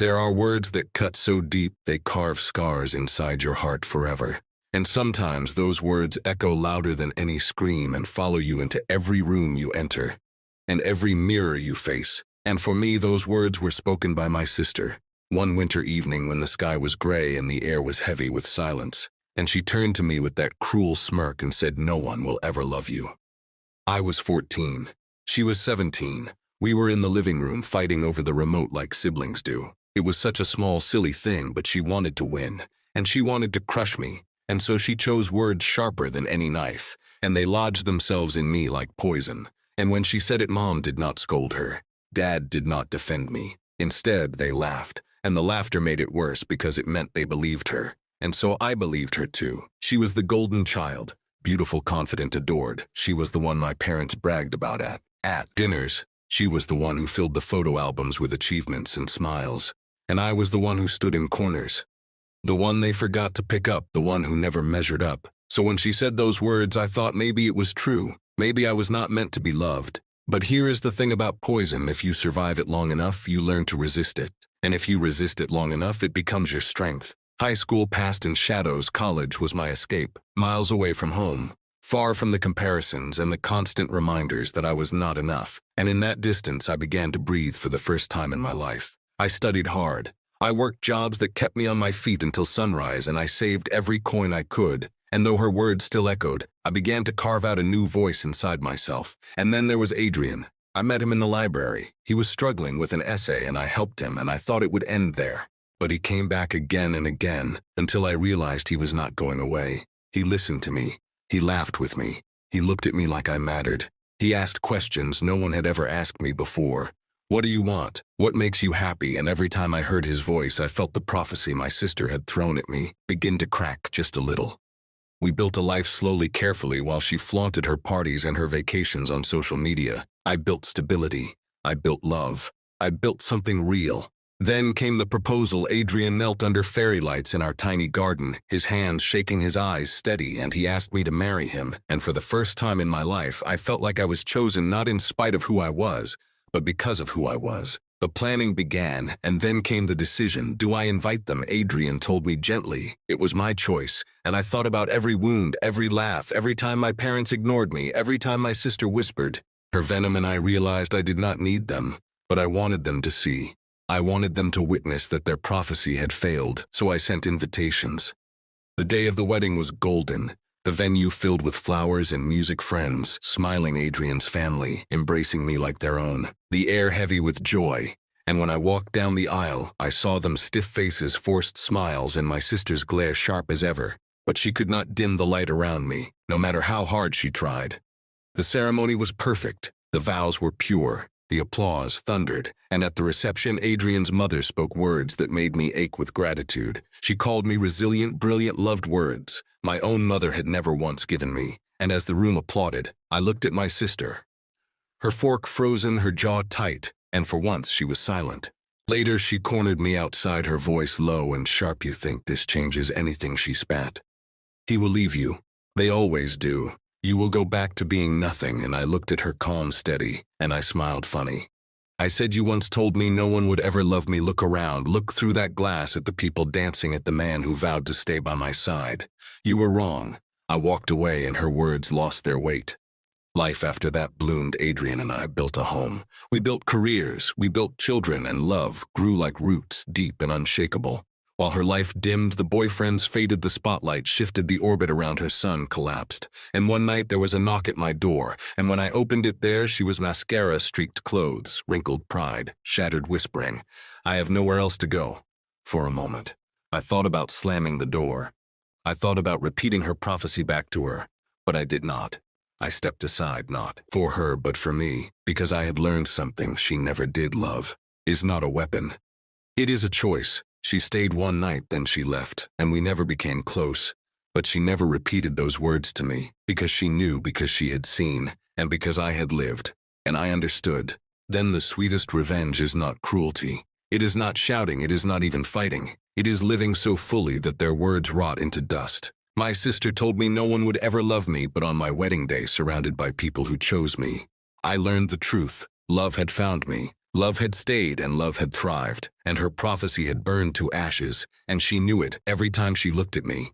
There are words that cut so deep they carve scars inside your heart forever. And sometimes those words echo louder than any scream and follow you into every room you enter and every mirror you face. And for me, those words were spoken by my sister, one winter evening when the sky was gray and the air was heavy with silence. And she turned to me with that cruel smirk and said, "No one will ever love you." I was 14. She was 17. We were in the living room fighting over the remote like siblings do. It was such a small, silly thing, but she wanted to win, and she wanted to crush me, and so she chose words sharper than any knife, and they lodged themselves in me like poison. And when she said it, Mom did not scold her. Dad did not defend me. Instead, they laughed, and the laughter made it worse because it meant they believed her. And so I believed her too. She was the golden child, beautiful, confident, adored. She was the one my parents bragged about at dinners. She was the one who filled the photo albums with achievements and smiles. And I was the one who stood in corners. The one they forgot to pick up, the one who never measured up. So when she said those words, I thought maybe it was true. Maybe I was not meant to be loved. But here is the thing about poison: if you survive it long enough, you learn to resist it. And if you resist it long enough, it becomes your strength. High school passed in shadows. College was my escape, miles away from home, far from the comparisons and the constant reminders that I was not enough. And in that distance, I began to breathe for the first time in my life. I studied hard. I worked jobs that kept me on my feet until sunrise, and I saved every coin I could. And though her words still echoed, I began to carve out a new voice inside myself. And then there was Adrian. I met him in the library. He was struggling with an essay, and I helped him, and I thought it would end there. But he came back again and again, until I realized he was not going away. He listened to me. He laughed with me. He looked at me like I mattered. He asked questions no one had ever asked me before. What do you want? What makes you happy? And every time I heard his voice, I felt the prophecy my sister had thrown at me begin to crack just a little. We built a life slowly, carefully, while she flaunted her parties and her vacations on social media. I built stability. I built love. I built something real. Then came the proposal. Adrian knelt under fairy lights in our tiny garden, his hands shaking, his eyes steady, and he asked me to marry him. And for the first time in my life, I felt like I was chosen, not in spite of who I was, but because of who I was. The planning began, and then came the decision. Do I invite them? Adrian told me gently. It was my choice, and I thought about every wound, every laugh, every time my parents ignored me, every time my sister whispered her venom, and I realized I did not need them, but I wanted them to see. I wanted them to witness that their prophecy had failed, so I sent invitations. The day of the wedding was golden. The venue filled with flowers and music, friends, smiling, Adrian's family, embracing me like their own, the air heavy with joy. And when I walked down the aisle, I saw them, stiff faces, forced smiles, and my sister's glare sharp as ever. But she could not dim the light around me, no matter how hard she tried. The ceremony was perfect. The vows were pure. The applause thundered, and at the reception, Adrian's mother spoke words that made me ache with gratitude. She called me resilient, brilliant, loved words my own mother had never once given me. And as the room applauded, I looked at my sister. Her fork frozen, her jaw tight, and for once she was silent. Later, she cornered me outside, her voice low and sharp. "You think this changes anything?" she spat. "He will leave you. They always do. You will go back to being nothing." And I looked at her, calm, steady, and I smiled funny. I said, "You once told me no one would ever love me. Look around, look through that glass at the people dancing, at the man who vowed to stay by my side. You were wrong." I walked away, and her words lost their weight. Life after that bloomed. Adrian and I built a home. We built careers, we built children, and love grew like roots, deep and unshakable. While her life dimmed, the boyfriends faded, the spotlight shifted, the orbit around her sun collapsed. And one night there was a knock at my door, and when I opened it, there she was, mascara-streaked clothes, wrinkled pride, shattered whispering. I have nowhere else to go. For a moment, I thought about slamming the door. I thought about repeating her prophecy back to her, but I did not. I stepped aside, not for her, but for me, because I had learned something she never did. Love is not a weapon. It is a choice. She stayed one night, then she left, and we never became close. But she never repeated those words to me, because she knew, because she had seen, and because I had lived, and I understood. Then the sweetest revenge is not cruelty. It is not shouting, it is not even fighting. It is living so fully that their words rot into dust. My sister told me no one would ever love me, but on my wedding day, surrounded by people who chose me, I learned the truth. Love had found me. Love had stayed and love had thrived, and her prophecy had burned to ashes, and she knew it every time she looked at me.